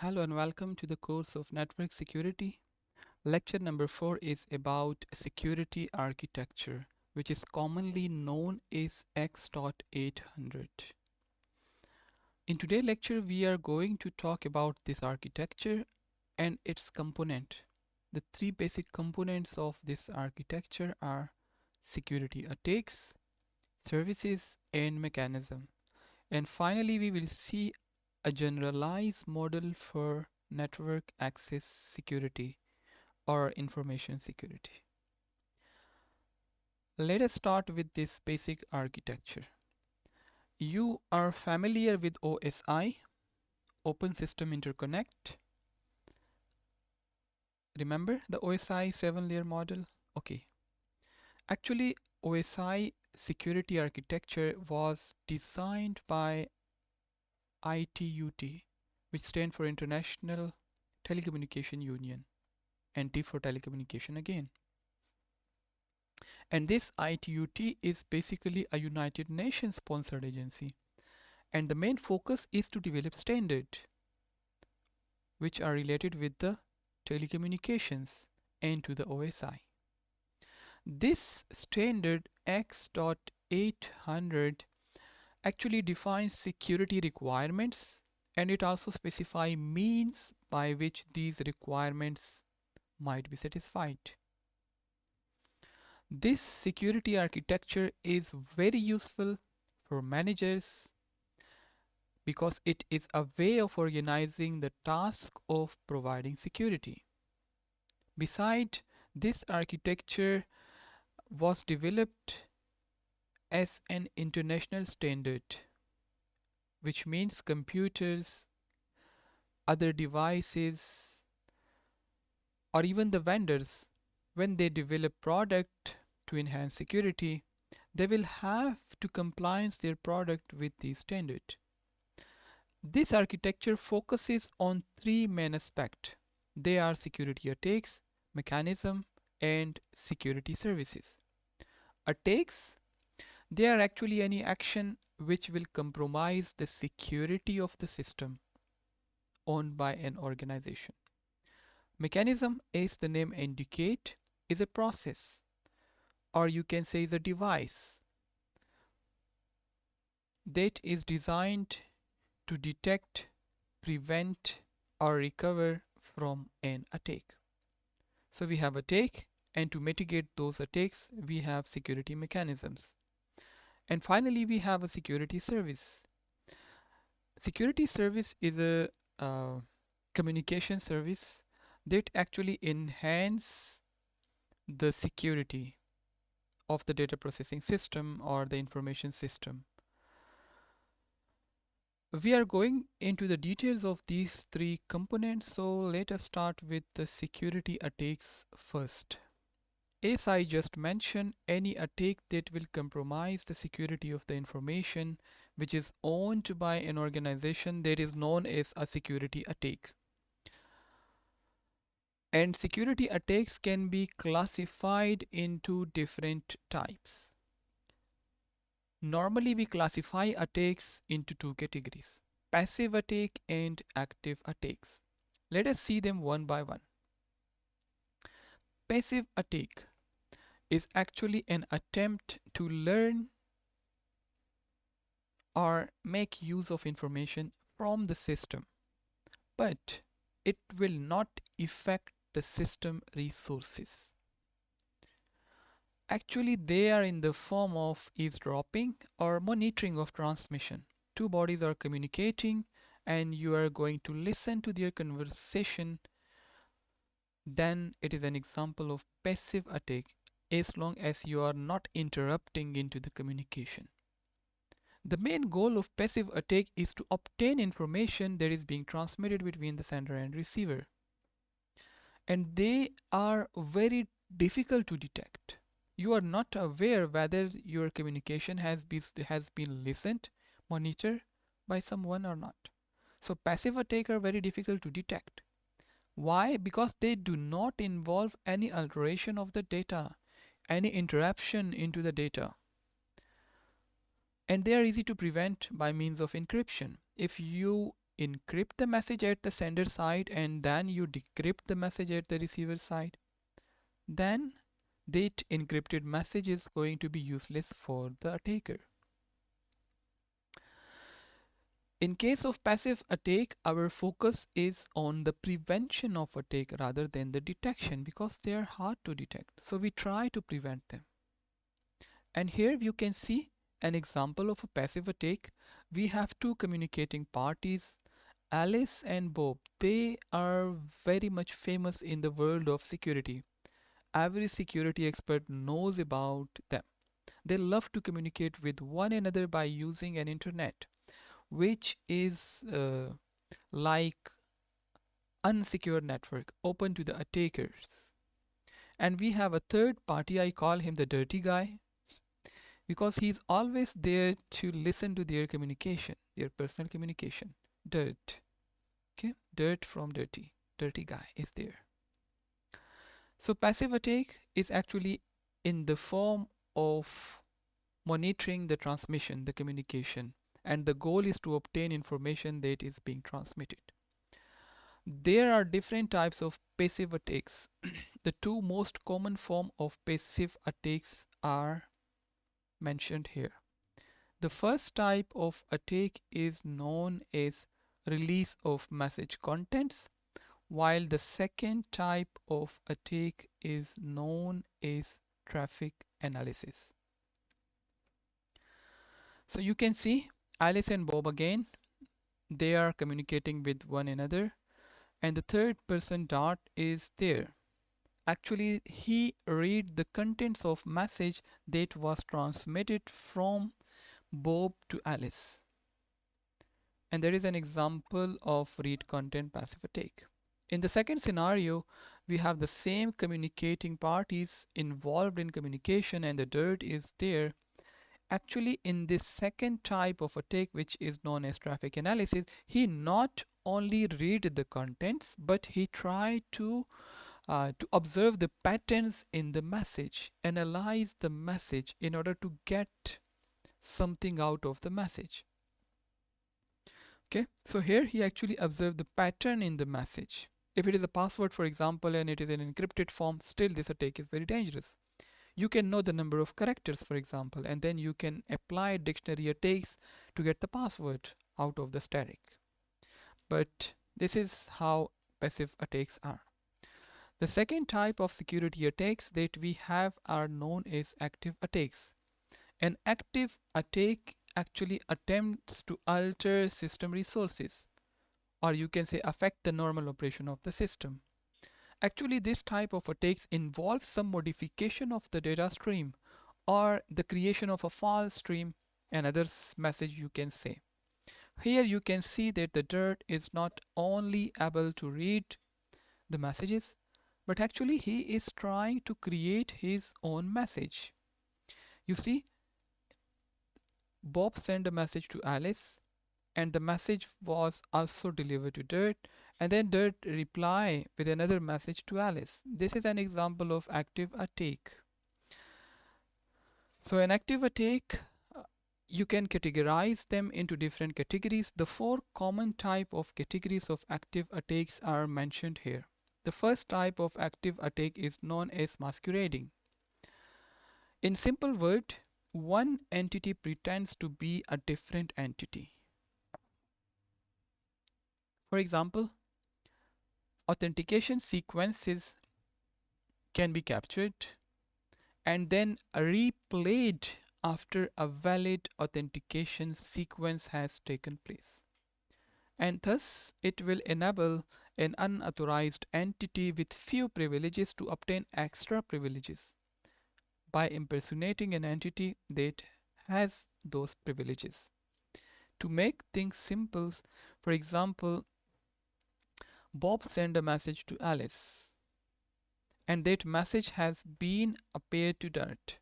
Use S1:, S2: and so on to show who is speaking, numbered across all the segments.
S1: Hello and welcome to the course of Network Security. Lecture number 4 is about security architecture, which is commonly known as X.800. In today's lecture, we are going to talk about this architecture and its component. The three basic components of this architecture are security attacks, services, and mechanism. And finally, we will see a generalized model for network access security or information security. Let us start with this basic architecture. You are familiar with OSI, Open System Interconnect. Remember the OSI 7-layer model? Okay. Actually, OSI security architecture was designed by ITUT, which stands for International Telecommunication Union, and T for telecommunication again. And this ITUT is basically a United Nations sponsored agency. And the main focus is to develop standards which are related with the telecommunications and to the OSI. This standard X.800 actually defines security requirements, and it also specifies means by which these requirements might be satisfied. This security architecture is very useful for managers because it is a way of organizing the task of providing security. Besides, this architecture was developed as an international standard, which means computers, other devices, or even the vendors, when they develop product to enhance security, they will have to compliance their product with the standard. This architecture focuses on three main aspects. They are security attacks, mechanism, and security services. Attacks, they are actually any action which will compromise the security of the system owned by an organization. Mechanism, as the name indicate, is a process, or you can say is a device that is designed to detect, prevent, or recover from an attack. So we have attack, and to mitigate those attacks, we have security mechanisms. And finally, we have a security service. Security service is a communication service that actually enhance the security of the data processing system or the information system. We are going into the details of these three components, so let us start with the security attacks first. As I just mentioned, any attack that will compromise the security of the information which is owned by an organization, that is known as a security attack. And security attacks can be classified into different types. Normally, we classify attacks into two categories: passive attack and active attacks. Let us see them one by one. Passive attack is actually an attempt to learn or make use of information from the system, but it will not affect the system resources. Actually, they are in the form of eavesdropping or monitoring of transmission. Two bodies are communicating and you are going to listen to their conversation. Then it is an example of passive attack as long as you are not interrupting into the communication. The main goal of passive attack is to obtain information that is being transmitted between the sender and receiver. And they are very difficult to detect. You are not aware whether your communication has been listened, monitored by someone or not. So passive attacks are very difficult to detect. Why? Because they do not involve any alteration of the data, any interruption into the data. And they are easy to prevent by means of encryption. If you encrypt the message at the sender side and then you decrypt the message at the receiver side, then that encrypted message is going to be useless for the attacker. In case of passive attack, our focus is on the prevention of attack rather than the detection because they are hard to detect. So we try to prevent them. And here you can see an example of a passive attack. We have two communicating parties, Alice and Bob. They are very much famous in the world of security. Every security expert knows about them. They love to communicate with one another by using an internet, which is like unsecure network open to the attackers. And we have a third party, I call him the dirty guy, because he's always there to listen to their communication, their personal communication. Dirt. Okay, dirt from dirty. Dirty guy is there. So passive attack is actually in the form of monitoring the transmission, the communication, and the goal is to obtain information that is being transmitted. There are different types of passive attacks. The two most common form of passive attacks are mentioned here. The first type of attack is known as release of message contents, while the second type of attack is known as traffic analysis. So you can see Alice and Bob again, they are communicating with one another, and the third person Dart is there. Actually, he read the contents of message that was transmitted from Bob to Alice. And there is an example of read content passive attack. In the second scenario, we have the same communicating parties involved in communication and the dirt is there. Actually, in this second type of attack, which is known as traffic analysis, he not only read the contents, but he tried to observe the patterns in the message, analyze the message in order to get something out of the message. Okay, so here he actually observed the pattern in the message. If it is a password, for example, and it is an encrypted form, still this attack is very dangerous. You can know the number of characters, for example, and then you can apply dictionary attacks to get the password out of the static. But this is how passive attacks are. The second type of security attacks that we have are known as active attacks. An active attack actually attempts to alter system resources, or you can say affect the normal operation of the system. Actually, this type of attacks involves some modification of the data stream or the creation of a false stream, another message you can say. Here you can see that the dirt is not only able to read the messages, but actually he is trying to create his own message. You see, Bob sent a message to Alice and the message was also delivered to Dirt, and then Dirt reply with another message to Alice. This is an example of active attack. So an active attack, you can categorize them into different categories. The four common type of categories of active attacks are mentioned here. The first type of active attack is known as masquerading. In simple word, one entity pretends to be a different entity. For example, authentication sequences can be captured and then replayed after a valid authentication sequence has taken place. And thus, it will enable an unauthorized entity with few privileges to obtain extra privileges by impersonating an entity that has those privileges. To make things simple, for example, Bob sent a message to Alice and that message has been appeared to Dirt.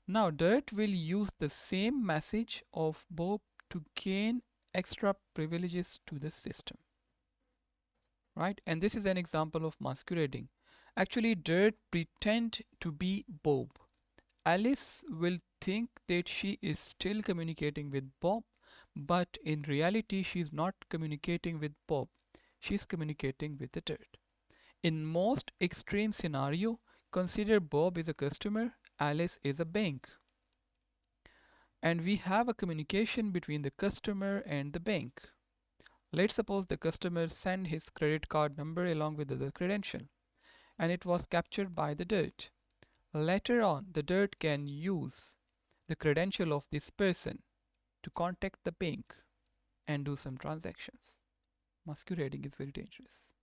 S1: Now Dirt will use the same message of Bob to gain extra privileges to the system. Right? And this is an example of masquerading. Actually, Dirt pretend to be Bob. Alice will think that she is still communicating with Bob, but in reality she's not communicating with Bob, she's communicating with the dirt. In most extreme scenario, consider Bob is a customer, Alice is a bank, and we have a communication between the customer and the bank. Let's suppose the customer sent his credit card number along with the credential, and it was captured by the dirt. Later on, the dirt can use the credential of this person to contact the bank and do some transactions. Masquerading is very dangerous.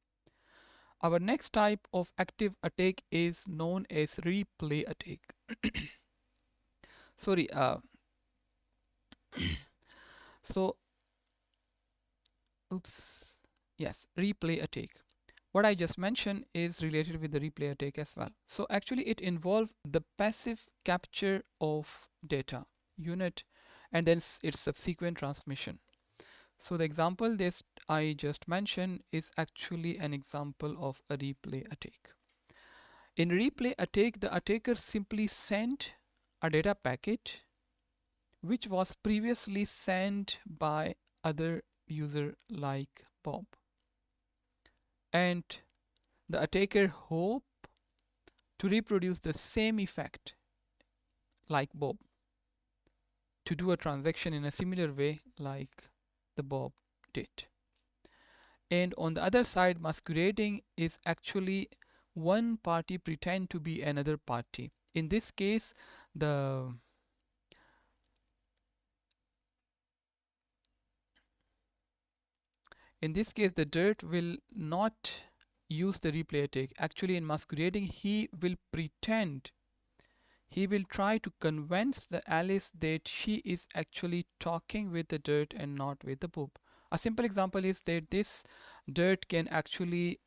S1: Our next type of active attack is known as replay attack. Sorry, so, oops, yes, replay attack. What I just mentioned is related with the replay attack as well. So actually it involves the passive capture of data unit and then its subsequent transmission. So the example this I just mentioned is actually an example of a replay attack. In replay attack, the attacker simply sent a data packet which was previously sent by other user like Bob. And the attacker hope to reproduce the same effect like Bob, to do a transaction in a similar way like the Bob did. And on the other side, masquerading is actually one party pretend to be another party. In this case, the dirt will not use the replay attack. Actually, in masquerading, he will pretend, he will try to convince the Alice that she is actually talking with the dirt and not with the Bob. A simple example is that this dirt can actually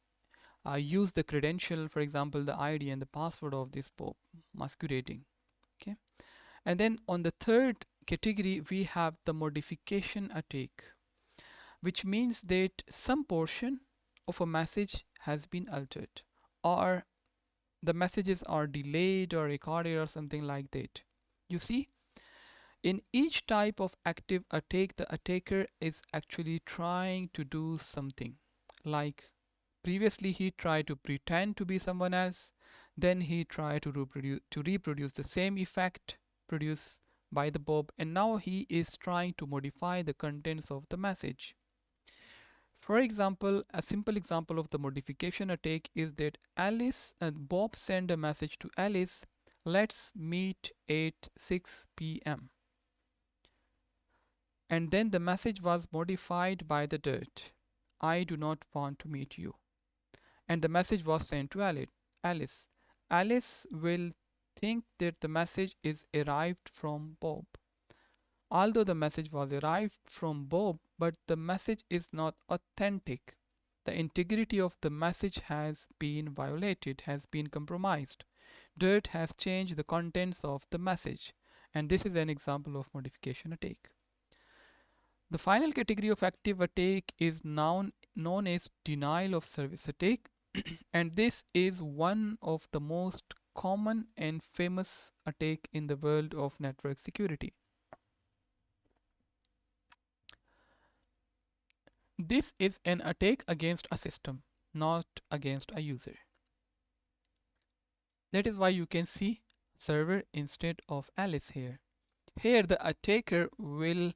S1: use the credential, for example, the ID and the password of this Bob, masquerading. Okay, and then on the third category, we have the modification attack, which means that some portion of a message has been altered, or the messages are delayed or recorded or something like that. You see, in each type of active attack, the attacker is actually trying to do something. Like previously he tried to pretend to be someone else, then he tried to reproduce the same effect produced by the Bob, and now he is trying to modify the contents of the message. For example, a simple example of the modification attack is that Alice and Bob send a message to Alice, let's meet at 6 p.m. And then the message was modified by the dirt. I do not want to meet you. And the message was sent to Alice. Alice will think that the message is arrived from Bob. Although the message was arrived from Bob, but the message is not authentic. The integrity of the message has been violated, has been compromised. Dirt has changed the contents of the message, and this is an example of modification attack. The final category of active attack is known as denial of service attack, and this is one of the most common and famous attack in the world of network security. This is an attack against a system, not against a user. That is why you can see server instead of Alice here. Here the attacker will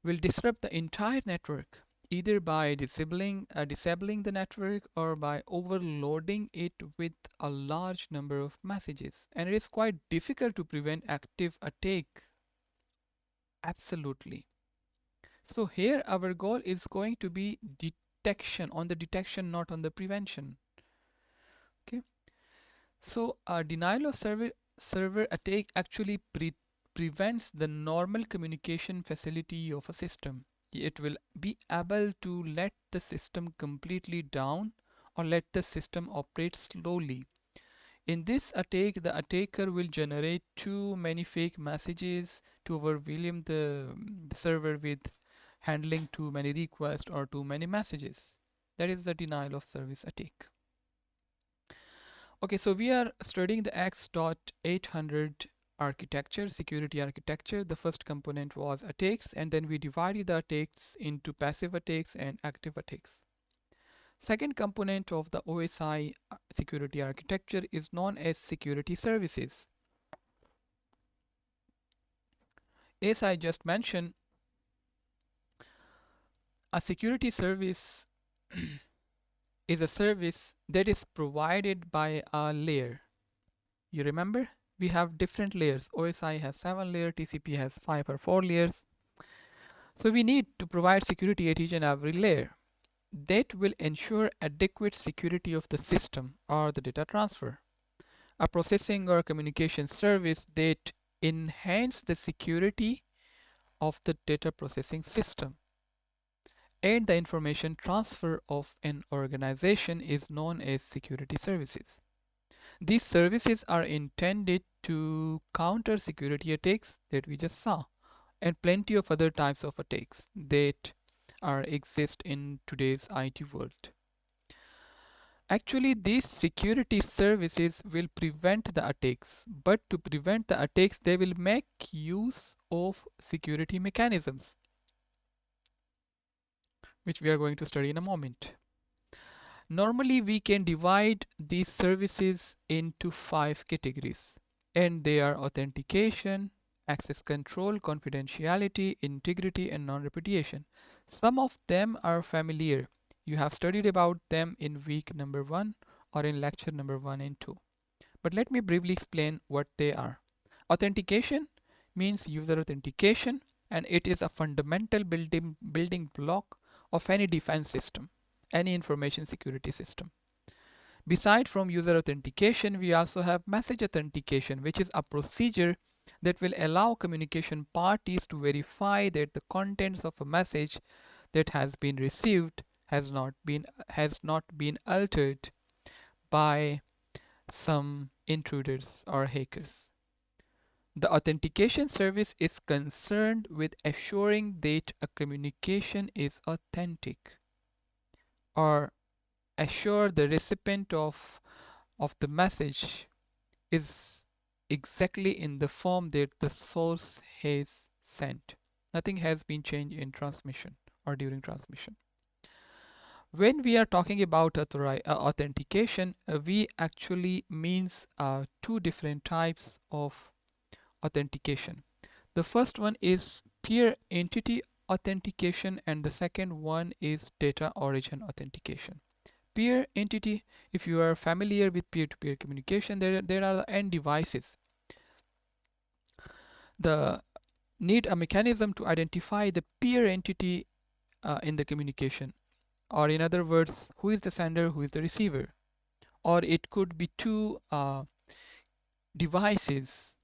S1: disrupt the entire network either by disabling the network or by overloading it with a large number of messages. And it is quite difficult to prevent active attack. Absolutely. So here our goal is going to be detection, on the detection, not on the prevention. Okay. So a denial of server attack actually prevents the normal communication facility of a system. It will be able to let the system completely down or let the system operate slowly. In this attack, the attacker will generate too many fake messages to overwhelm the server with handling too many requests or too many messages. That is the denial of service attack. Okay, so we are studying the X.800 architecture, security architecture. The first component was attacks, and then we divided the attacks into passive attacks and active attacks. Second component of the OSI security architecture is known as security services. As I just mentioned, a security service is a service that is provided by a layer. You remember? We have different layers. OSI has 7 layers, TCP has 5 or 4 layers. So we need to provide security at each and every layer. That will ensure adequate security of the system or the data transfer. A processing or communication service that enhance the security of the data processing system. And the information transfer of an organization is known as security services. These services are intended to counter security attacks that we just saw, and plenty of other types of attacks that exist in today's IT world. Actually, these security services will prevent the attacks, but to prevent the attacks, they will make use of security mechanisms, which we are going to study in a moment. Normally, we can divide these services into 5 categories, and they are authentication, access control, confidentiality, integrity, and non-repudiation. Some of them are familiar. You have studied about them in week number 1 or in lecture number 1 and 2. But let me briefly explain what they are. Authentication means user authentication, and it is a fundamental building block of any defense system, any information security system. Beside from user authentication, we also have message authentication, which is a procedure that will allow communication parties to verify that the contents of a message that has been received has not been altered by some intruders or hackers. The authentication service is concerned with assuring that a communication is authentic, or assure the recipient of the message is exactly in the form that the source has sent. Nothing has been changed in transmission or during transmission. When we are talking about authentication, we actually means two different types of authentication. The first one is peer entity authentication, and the second one is data origin authentication. Peer entity, if you are familiar with peer-to-peer communication, there are the end devices. The need a mechanism to identify the peer entity in the communication, or in other words, who is the sender, who is the receiver. Or it could be two devices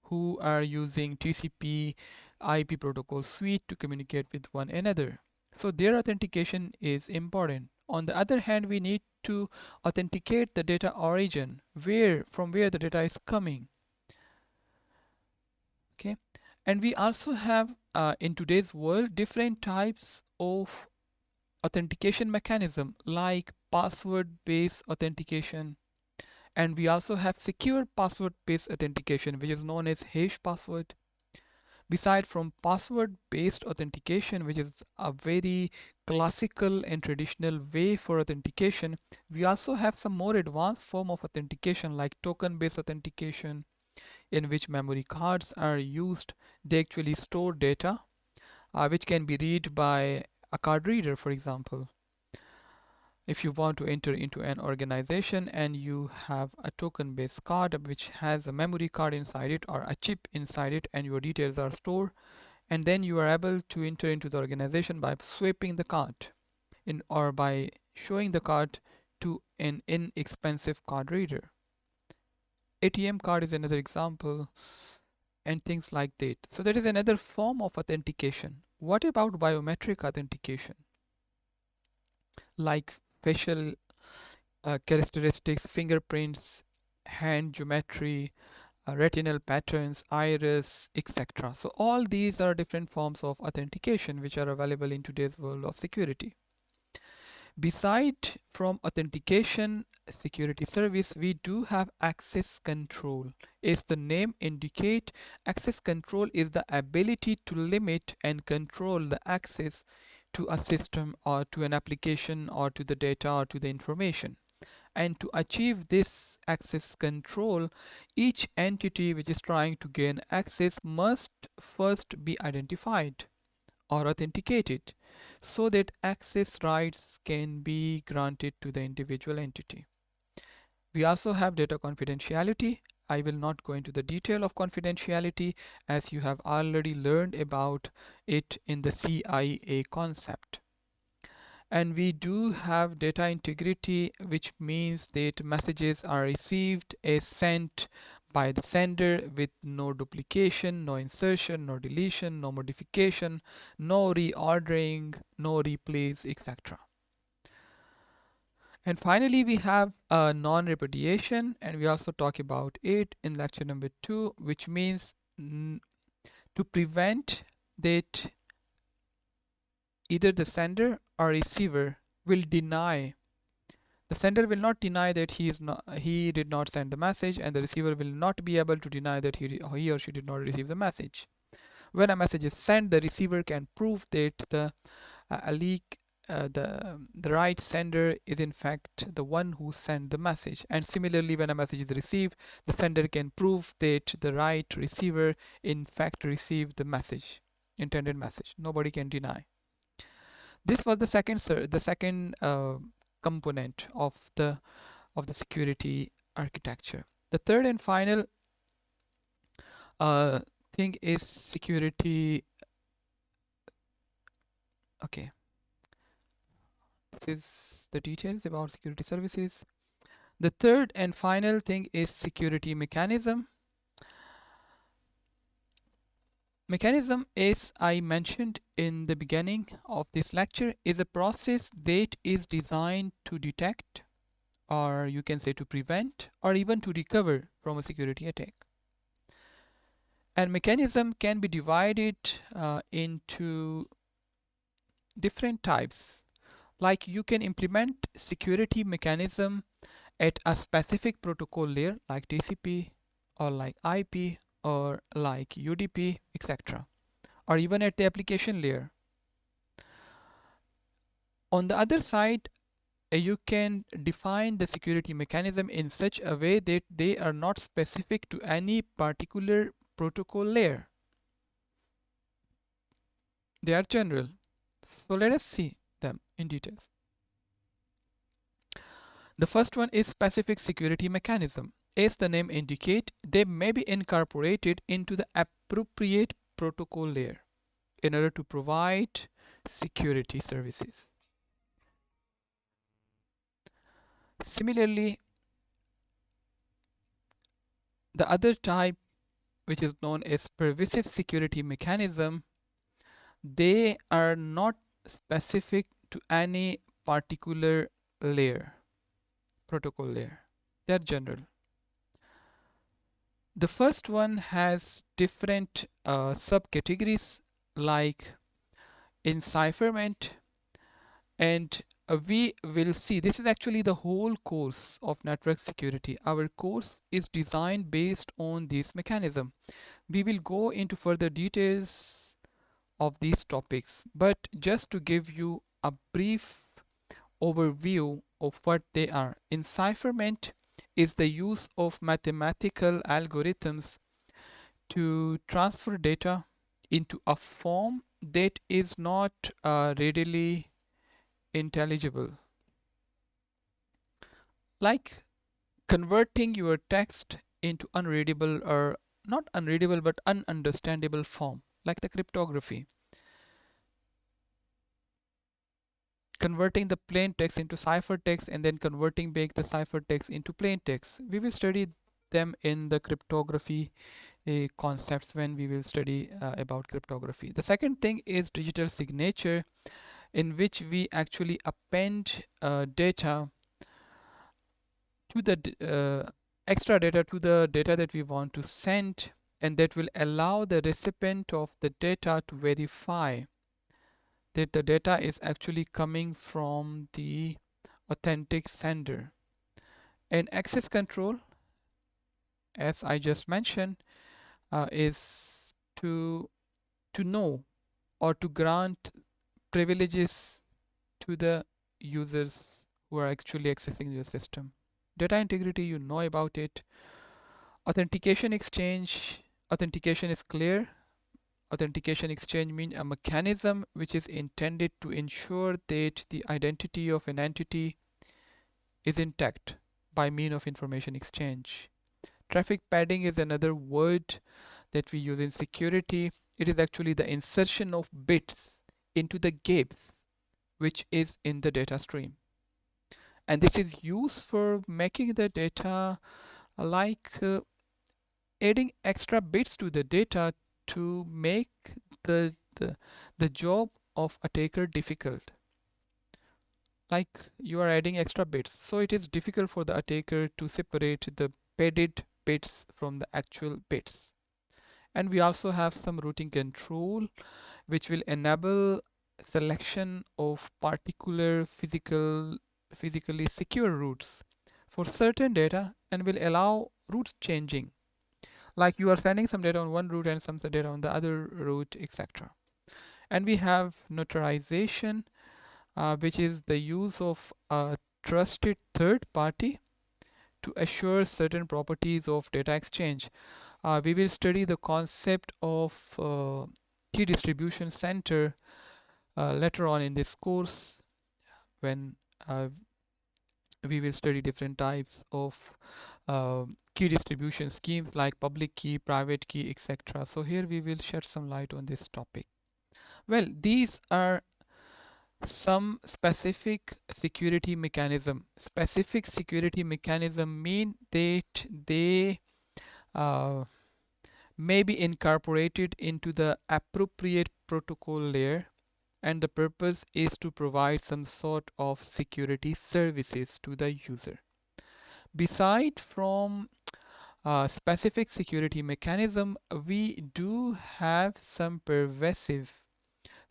S1: who are using TCP IP protocol suite to communicate with one another. So their authentication is important. On the other hand, we need to authenticate the data origin, from where the data is coming. Okay, and we also have in today's world different types of authentication mechanism, like password-based authentication, and we also have secure password-based authentication, which is known as hash password. Beside from password-based authentication, which is a very classical and traditional way for authentication, we also have some more advanced form of authentication like token-based authentication, in which memory cards are used. They actually store data, which can be read by a card reader, for example. If you want to enter into an organization and you have a token based card which has a memory card inside it or a chip inside it, and your details are stored, and then you are able to enter into the organization by swiping the card or by showing the card to an inexpensive card reader. ATM card is another example, and things like that. So that is another form of authentication. What about biometric authentication, like facial characteristics, fingerprints, hand geometry, retinal patterns, iris, etc. So all these are different forms of authentication which are available in today's world of security. Beside from authentication security service, we do have access control. As the name indicate, access control is the ability to limit and control the access to a system or to an application or to the data or to the information. And to achieve this access control, each entity which is trying to gain access must first be identified or authenticated so that access rights can be granted to the individual entity. We also have data confidentiality. I will not go into the detail of confidentiality as you have already learned about it in the CIA concept. And we do have data integrity, which means that messages are received as sent by the sender with no duplication, no insertion, no deletion, no modification, no reordering, no replays, etc. And finally, we have non-repudiation, and we also talk about it in lecture number 2, which means to prevent that either the sender or receiver will deny. The sender will not deny that he did not send the message, and the receiver will not be able to deny that he or she did not receive the message. When a message is sent, the receiver can prove that the right sender is in fact the one who sent the message. And similarly, when a message is received, the sender can prove that the right receiver in fact received the message, intended message. Nobody can deny. This was the second component of the security architecture. The third and final uh, thing is security. Okay, this is the details about security services. The third and final thing is security mechanism. Mechanism, as I mentioned in the beginning of this lecture, is a process that is designed to detect, or you can say to prevent, or even to recover from a security attack. And mechanism can be divided into different types. Like you can implement security mechanism at a specific protocol layer like TCP or like IP or like UDP, etc. Or even at the application layer. On the other side, you can define the security mechanism in such a way that they are not specific to any particular protocol layer. They are general. So let us see them in details. The first one is specific security mechanism. As the name indicates, they may be incorporated into the appropriate protocol layer in order to provide security services. Similarly, the other type, which is known as pervasive security mechanism, they are not specific to any particular layer, protocol layer. They are general. The first one has different subcategories like encipherment, and we will see this is actually the whole course of network security. Our course is designed based on this mechanism. We will go into further details of these topics, but just to give you a brief overview of what they are. Encipherment is the use of mathematical algorithms to transfer data into a form that is not readily intelligible. Like converting your text into unreadable, or not unreadable but ununderstandable form, like the cryptography. Converting the plain text into ciphertext and then converting back the ciphertext into plain text. We will study them in the cryptography concepts when we will study about cryptography. The second thing is digital signature, in which we actually append data to the extra data to the data that we want to send, and that will allow the recipient of the data to verify that the data is actually coming from the authentic sender. And access control, as I just mentioned, is to know or to grant privileges to the users who are actually accessing your system. Data integrity, you know about it. Authentication exchange, authentication is clear. Authentication exchange means a mechanism which is intended to ensure that the identity of an entity is intact by means of information exchange. Traffic padding is another word that we use in security. It is actually the insertion of bits into the gaps which is in the data stream. And this is used for making the data like adding extra bits to the data to make the, the, the job of attacker difficult. Like you are adding extra bits. So it is difficult for the attacker to separate the padded bits from the actual bits. And we also have some routing control which will enable selection of particular physically secure routes for certain data and will allow routes changing, like you are sending some data on one route and some data on the other route, etc. And we have notarization, which is the use of a trusted third party to assure certain properties of data exchange. We will study the concept of key distribution center later on in this course when uh, we will study different types of key distribution schemes like public key, private key, etc. So here we will shed some light on this topic. Well, these are some specific security mechanism. Specific security mechanism mean that they uh, may be incorporated into the appropriate protocol layer, and the purpose is to provide some sort of security services to the user. Beside from specific security mechanism, we do have some pervasive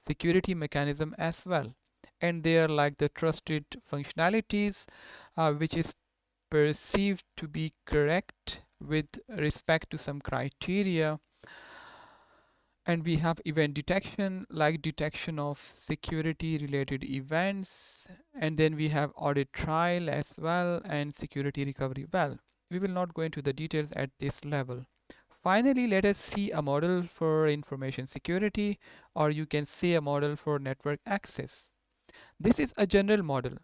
S1: security mechanism as well, and they are like the trusted functionalities which is perceived to be correct with respect to some criteria. And we have event detection, like detection of security related events, and then we have audit trail as well, and security recovery. Well, we will not go into the details at this level. Finally, let us see a model for information security, or you can say a model for network access. This is a general model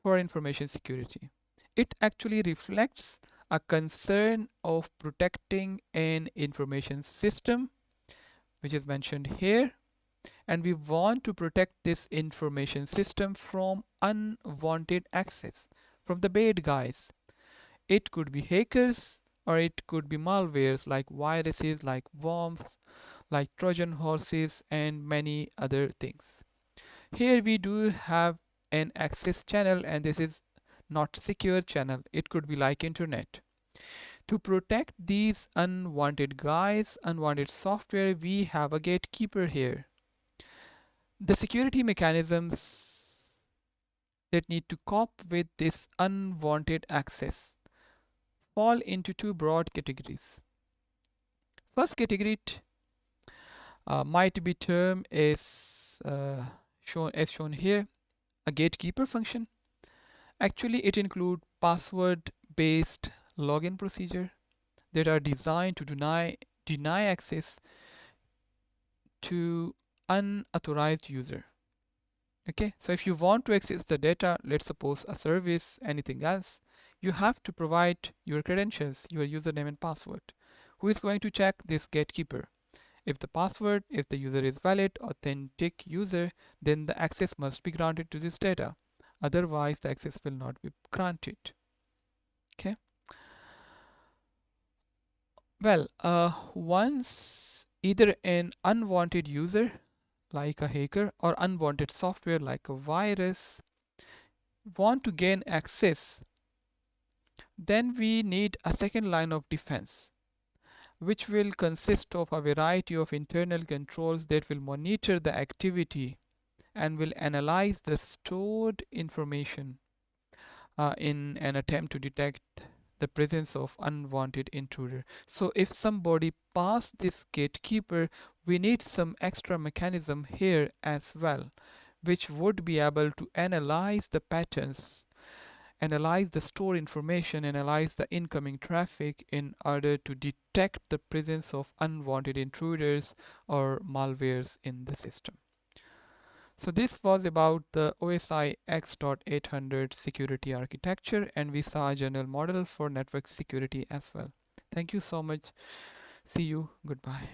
S1: for information security. It actually reflects a concern of protecting an information system, which is mentioned here, and we want to protect this information system from unwanted access from the bad guys. It could be hackers, or it could be malwares like viruses, like worms, like Trojan horses, and many other things. Here we do have an access channel, and this is not secure channel. It could be like internet. To protect these unwanted guys, unwanted software, we have a gatekeeper here. The security mechanisms that need to cope with this unwanted access fall into two broad categories. First category might be termed as shown here, a gatekeeper function. Actually, it includes password-based login procedure that are designed to deny access to unauthorized user. Okay, so if you want to access the data, let's suppose a service, anything else, you have to provide your credentials, your username and password. Who is going to check? This gatekeeper. If the user is valid, authentic user, then the access must be granted to this data. Otherwise, the access will not be granted. Okay. Well, once either an unwanted user like a hacker or unwanted software like a virus want to gain access, then we need a second line of defense, which will consist of a variety of internal controls that will monitor the activity and will analyze the stored information in an attempt to detect the presence of unwanted intruder. So if somebody passed this gatekeeper, we need some extra mechanism here as well, which would be able to analyze the patterns, analyze the store information, analyze the incoming traffic in order to detect the presence of unwanted intruders or malwares in the system. So this was about the OSI X.800 security architecture, and we saw a general model for network security as well. Thank you so much. See you. Goodbye.